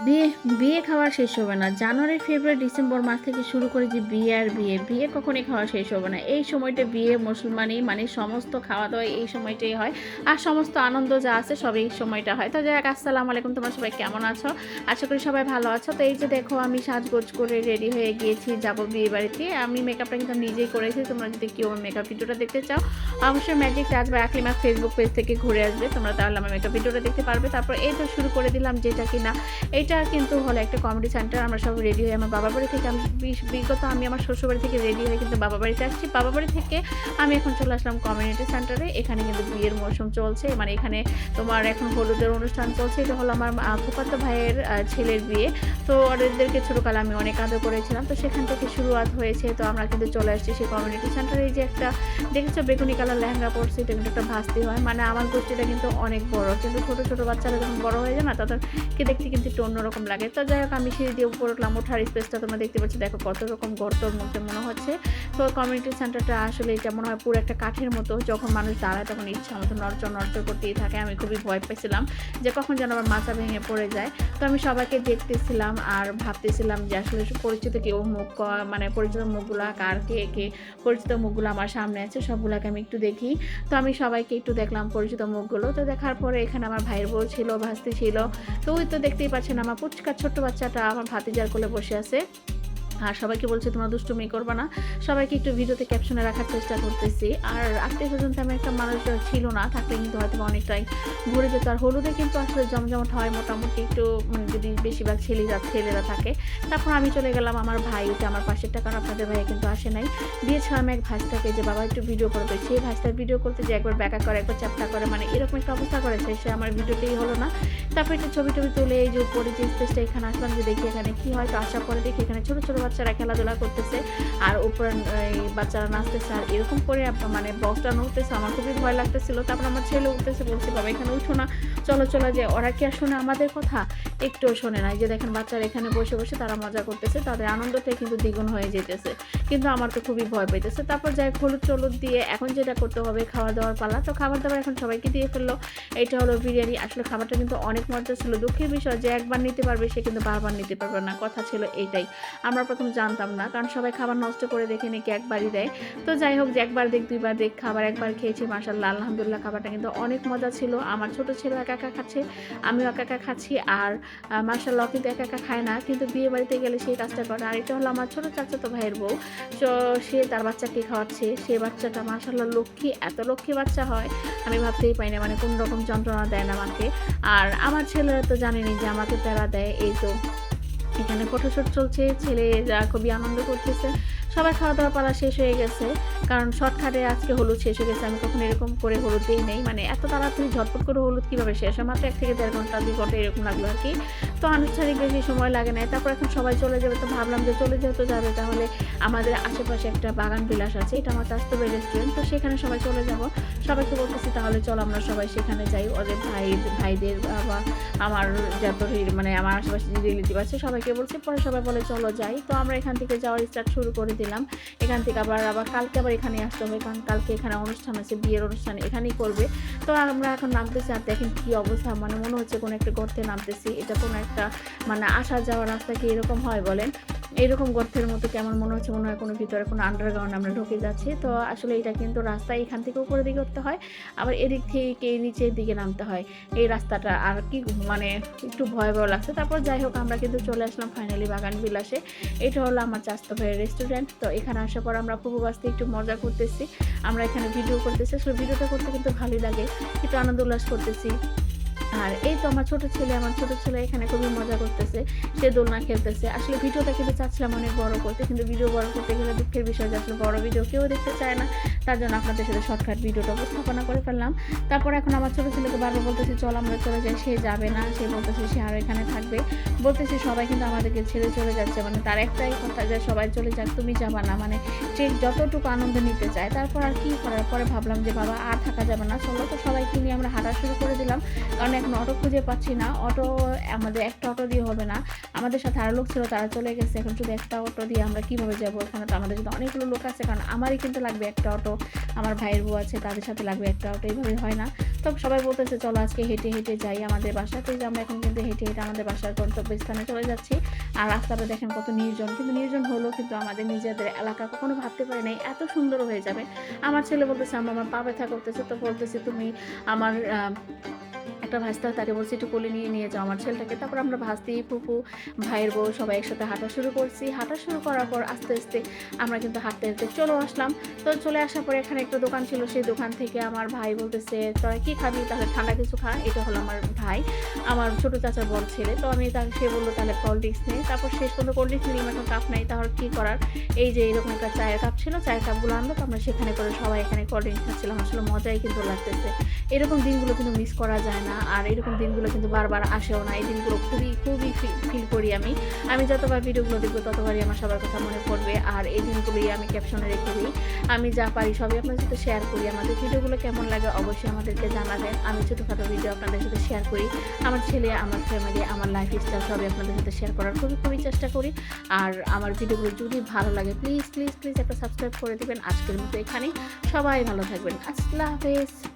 বিয়ে বিয়ে খাওয়া শেষ হবে না। জানুয়ারি, ফেব্রুয়ারি, ডিসেম্বর মাস থেকে শুরু করে যে বিয়ে আর বিয়ে, বিয়ে কখনোই খাওয়া শেষ হবে না। এই সময়টা বিয়ে মুসলমানি মানে সমস্ত খাওয়া-দাওয়া এই সময়টাই হয়। আর সমস্ত আনন্দ যা আছে সব এই সময়টা হয়। তো যাই হোক আসসালামু আলাইকুম, তোমরা সবাই কেমন আছো? আশা করি সবাই ভালো আছো। তো এই যে দেখো আমি সাজগোজ করে রেডি হয়ে গিয়েছি যাবো বিয়েবাড়িতে। আমি মেকআপটা কিন্তু নিজেই করেছি। তোমরা যদি কেউ আমার মেকআপ ভিডিওটা দেখতে চাও অবশ্যই ম্যাজিক টাচ বা আকলিমা ফেসবুক পেজ থেকে ঘুরে আসবে। তোমরা তাহলে আমার মেকআপ ভিডিওটা দেখতে পারবে। তারপর এই তো শুরু করে দিলাম যেটা কিনা এইটা কিন্তু হলো একটা কমেডি সেন্টার। আমরা সব রেডি হয়ে আমার বাবার বাড়ি থেকে আমি বিগত আমি আমার শ্বশুরবাড়ি থেকে রেডি হয়ে কিন্তু বাবার বাড়িতে আসছি। বাবার বাড়ি থেকে আমি এখন চলে আসলাম কমিউনিটি সেন্টারে। এখানে কিন্তু বিয়ের মৌসুম চলছে। মানে এখানে তোমার এখন হলুদের অনুষ্ঠান চলছে। এটা হলো আমার ফুফাতো ভাইয়ের ছেলের বিয়ে। তো ওদেরকে ছোটকালে আমি অনেক আদর করেছিলাম। তো সেখান থেকে শুরুয়াত হয়েছে। তো আমরা কিন্তু চলে আসছি সেই কমিউনিটি সেন্টারে। এই যে একটা দেখেছো বেগুনি কালার লেহেঙ্গা পরছি, এটা কিন্তু একটা ভাস্তি হয়। মানে আমার গোষ্ঠীটা কিন্তু অনেক বড়। কিন্তু ছোট, ছোট বাচ্চারা যখন বড় হয়ে যায় না তাদেরকে দেখতে কিন্তু একটু অন্যরকম লাগে। তো যাই হোক আমি সিঁড়ি দিয়ে উপরে উঠলাম। ওঠার স্পেসটা তোমরা দেখতে পাচ্ছ, দেখো কত রকম গর্তর মধ্যে মনে হচ্ছে। তো কমিউনিটি সেন্টারটা আসলে এটা মনে হয় পুরো একটা কাঠের মতো। যখন মানুষ দাঁড়ায় তখন ইচ্ছা মতো নড়চড় নড়চড় করতেই থাকে। আমি খুবই ভয় পেয়েছিলাম যে কখন যেন আমার মাথা ভেঙে পড়ে যায়। তো আমি সবাইকে দেখতেছিলাম আর ভাবতেছিলাম যে আসলে পরিচিত কেউ মুখ মানে পরিচিত মুখগুলা কার কে পরিচিত মুখগুলো আমার সামনে আছে সবগুলাকে আমি একটু দেখি। তো আমি সবাইকে একটু দেখলাম পরিচিত মুখগুলো। তো দেখার পরে এখানে আমার ভাইয়ের বউ ছিল, ভাস্তি ছিল। তো ওই তো দেখতেই পাচ্ছেন আমার পুচকা ছোট্ট বাচ্চাটা আমার ভাতিজার কোলে বসে আছে। আর সবাইকে বলছি তোমরা দুষ্টুমি করবা না। সবাইকে একটু ভিডিওতে ক্যাপশনে রাখার চেষ্টা করতেছি। আর আত্মীয়স্বজন তেমন একটা মানুষ ছিল না, থাকলে কিন্তু হয়তো অনেকটাই ভরে যেত। আর হলুদে কিন্তু আসলে জমজমাট হয় মোটামুটি একটু মানে যদি বেশিরভাগ ছেলেরা থাকে। তারপর আমি চলে গেলাম আমার ভাই উঠে আমার পাশেরটা, কারণ আপনাদের ভাইয়া কিন্তু আসে নাই। দিয়েছিলাম এক ভাইস্তাকে যে বাবা একটু ভিডিও করবে। সেই ভাইস্তার ভিডিও করতে যে একবার ব্যাকা করে একবার চ্যাপ্টা করে মানে এরকম একটা অবস্থা করেছে, সে আমার ভিডিওতেই হলো না। তারপর একটু ছবি টবি তুলে এই যে উপরে যে স্পেসটা এখানে আসলাম যে দেখি এখানে কি হয়। তো আসার পরে দেখি এখানে ছোট ছোট বাচ্চারা খেলাধুলা করতেছে আর উপরে এই বাচ্চারা নাচতেছে আর এরকম করে মানে বক্সটা নড়তেছে। আমার খুবই ভয় লাগতেছিল। তারপর আমার ছেলে উঠতেছে, বলছি বাবা এখানে উঠো না, চলো চলো। যে ওরা কি আর শোনে আমাদের কথা? একটুও শোনে না। যে দেখেন বাচ্চারা এখানে বসে বসে তারা মজা করতেছে, তাদের আনন্দতে কিন্তু দ্বিগুণ হয়ে যেতেছে। কিন্তু আমার তো খুবই ভয় পেতেছে। তারপর যাই হলুদ টলুদ দিয়ে এখন যেটা করতে হবে খাওয়া দাওয়ার পালা। তো খাবার দাবার এখন সবাইকে দিয়ে ফেললো। এটা হলো বিরিয়ানি। আসলে খাবারটা কিন্তু অনেক মজা ছিল। দুঃখের বিষয় যে একবার নিতে পারবে সে কিন্তু বারবার নিতে পারবে না, কথা ছিল এটাই। আমরা প্রথম জানতাম না, কারণ সবাই খাবার নষ্ট করে দেখে নাকি একবারই দেয়। তো যাই হোক যে একবার দেখ দুইবার দেখ, খাবার একবার খেয়েছি মাশাআল্লাহ আলহামদুলিল্লাহ। খাবারটা কিন্তু অনেক মজা ছিল। আমার ছোট ছেলে একা একা খাচ্ছে, আমিও একা একা খাচ্ছি। আর মাশাআল্লাহ কিন্তু একা একা খায় না, কিন্তু বিয়ে বাড়িতে গেলে সেই কাজটা করে। আর এটা হলো আমার ছোট চাচাতো ভাইয়ের বউ। তো সে তার বাচ্চাকে খাওয়াচ্ছে। সে বাচ্চাটা মাশাআল্লাহ লক্ষ্মী, এত লক্ষ্মী বাচ্চা হয় আমি ভাবতেই পাই না, মানে কোন রকম যন্ত্রণা দেয় না আমাকে। আর আমার ছেলেরা তো জানেনই যে আমাকে প্যারা দেয়। এই তো এখানে ফটোশুট চলছে, ছেলেরা খুবই আনন্দ করতেছে। সবার খাওয়া দাওয়া পালা শেষ হয়ে গেছে, কারণ শর্টকাটে আজকে হলুদ শেষ হয়ে গেছে। আমি কখনো এরকম করে হলুদ দিই নেই, মানে এত তাড়াতাড়ি ঝটপট করে হলুদ কীভাবে শেষ হয়, মাত্র 1 থেকে 1.5 ঘন্টা 2 ঘন্টা এরকম লাগলো আর কি। তো আনুষ্ঠানিক বেশি সময় লাগে নাই। তারপর এখন সবাই চলে যাবে। তো ভাবলাম যে চলে যেহেতু যাবে তাহলে আমাদের আশেপাশে একটা বাগান বিলাস আছে, এটা আমার চাচাতো ভাইয়ের রেস্টুরেন্ট। তো সেখানে সবাই চলে যাব। সবাইকে বলতেছি তাহলে চলো আমরা সবাই সেখানে যাই। ওদের ভাইদের বা আমার যত মানে আমার আশেপাশে যে রিলেটিভ আছে সবাইকে বলছি। পরে সবাই বলে চলো যাই। তো আমরা এখান থেকে যাওয়ার স্টার্ট শুরু করে দিলাম। এখান থেকে আবার কালকে আবার এখানে আসতে হবে, কারণ কালকে এখানে অনুষ্ঠান আছে, বিয়ের অনুষ্ঠান এখানেই করবে। তো আমরা এখন নামতেছি আর দেখেন কি অবস্থা, মানে মনে হচ্ছে কোনো একটা গর্তে নামতেছি। এটা কোনো একটা মানে আসা যাওয়ার রাস্তা কি এরকম হয় বলেন? এইরকম গর্তের মতো কেমন মনে হচ্ছে, মনে হয় কোনো ভিতরে কোনো আন্ডারগ্রাউন্ড আমরা ঢুকে যাচ্ছি। তো আসলে এটা কিন্তু রাস্তা এখান থেকে উপরের দিকে উঠতে হয়, আবার এদিক থেকে নিচের দিকে নামতে হয় এই রাস্তাটা। আর কি মানে একটু ভয় লাগছে। তারপর যাই হোক আমরা কিন্তু চলে আসলাম ফাইনালি বাগান বিলাসে। এটা হলো আমার চাচাতো ভাইয়ের রেস্টুরেন্ট। তো এখানে আসার পর আমরা ফুপু বাসতে একটু মজা করতেছি, আমরা এখানে ভিডিও করতেছি। আসলে ভিডিওটা করতে কিন্তু ভালোই লাগে, একটু আনন্দ উল্লাস করতেছি। আর এই তো আমার ছোট ছেলে এখানে খুবই মজা করতেছে, সে দোলনা খেলতেছে। আসলে ভিডিওটা কিন্তু চাচ্ছিলাম অনেক বড় করতে, কিন্তু ভিডিও বড় করতে গেলে দুঃখের বিষয় যে আসলে বড় ভিডিও কেউ দেখতে চায় না। তার জন্য আপনাদের সাথে শর্টকাট ভিডিওটা উপস্থাপনা করে ফেললাম। তারপর এখন আমার ছোট ছেলেকে বারবার বলতেছি চল আমরা চলে যাই, সে যাবে না। সে বলতেছে সে আরও এখানে থাকবে। বলতেছে সবাই কিন্তু আমাদেরকে ছেড়ে চলে যাচ্ছে, মানে তার একটাই কথা যে সবাই চলে যাক, তুমি যাবা না। মানে সে যতটুকু আনন্দ নিতে চায়। তারপর আর কি করার, পরে ভাবলাম যে বাবা আর থাকা যাবে না, চলো। তো সবাইকে নিয়ে আমরা হাঁটা শুরু করে দিলাম, কারণ এখন অটো খুঁজে পাচ্ছি না। অটো আমাদের একটা অটো দিয়ে হবে না, আমাদের সাথে আরও লোক ছিল তারা চলে গেছে। এখন শুধু একটা অটো দিয়ে আমরা কীভাবে যাবো? এখানে তো আমাদের সাথে অনেকগুলো লোক আছে, কারণ আমারই কিন্তু লাগবে একটা অটো, আমার ভাইয়ের বউ আছে তাদের সাথে লাগবে একটা অটো, এইভাবে হয় না। তো সবাই বলতেছে চলো আজকে হেঁটে হেঁটে যাই আমাদের বাসাতে। যে আমরা এখন কিন্তু হেঁটে হেঁটে আমাদের বাসার গন্তব্যস্থানে চলে যাচ্ছি। আর রাস্তাটা দেখেন কত নির্জন। কিন্তু নির্জন হলেও কিন্তু আমাদের নিজেদের এলাকা কখনো ভাবতে পারি নাই এত সুন্দর হয়ে যাবে। আমার ছেলে বলতেছে, "আম্মু আমার পা ব্যথা করতেছে।" তো বলতেছি, "তুমি আমার একটা ভাস্তা, তাকে বলছি একটু কোলে নিয়ে নিয়ে যাও আমার ছেলেটাকে।" তারপর আমরা ভাস্তি, ফুপু, ভাইয়ের বউ সবাই একসাথে হাঁটা শুরু করছি। হাঁটা শুরু করার পর আস্তে, আস্তে আমরা কিন্তু হাঁটতে, হাঁটতে চলেও আসলাম। তো চলে আসার পরে এখানে একটা দোকান ছিল। সেই দোকান থেকে আমার ভাই বলতেছে, "তোরা কি খাবি? তাহলে ঠান্ডা কিছু খা।" এটা হলো আমার ভাই, আমার ছোট চাচার বড় ছেলে। তো আমি সে বলল, "তাহলে কোল্ড ড্রিংকস নে।" তারপর শেষ পর্যন্ত কোল্ড ড্রিংকস নিলাম, এখন কাপ নাই। তাহলে কি করার? এই যে এরকম একটা চায়ের কাপ ছিল, চায়ের কাপগুলো আনলো। তো আমরা সেখানে করে সবাই এখানে কোল্ড ড্রিংকস খাচ্ছিলাম। আসলে মজাই কিন্তু লাগতেছে। এরকম দিনগুলো কিন্তু মিস করা যায় না। আর এরকম দিনগুলো কিন্তু বারবার আসেও না। এই দিনগুলো খুবই, খুবই ফিল করি আমি। আমি যতবার ভিডিওগুলো দেখব ততবারই আমার সবার কথা মনে পড়বে। আর এই দিনগুলোই আমি ক্যাপশনে রেখে দিই। আমি যা পারি সবই আপনাদের সাথে শেয়ার করি। আমাদের ভিডিওগুলো কেমন লাগে অবশ্যই আমাদেরকে জানাবেন। আমি ছোটখাটো ভিডিও আপনাদের সাথে শেয়ার করি। আমার ছেলে, আমার ফ্যামিলি, আমার লাইফস্টাইল সবই আপনাদের সাথে শেয়ার করার খুবই, খুবই চেষ্টা করি। আর আমার ভিডিওগুলো যদি ভালো লাগে প্লিজ, প্লিজ, প্লিজ একটা সাবস্ক্রাইব করে দিবেন। আজকের মতো এখানেই। সবাই ভালো থাকবেন। আল্লাহ হাফেজ।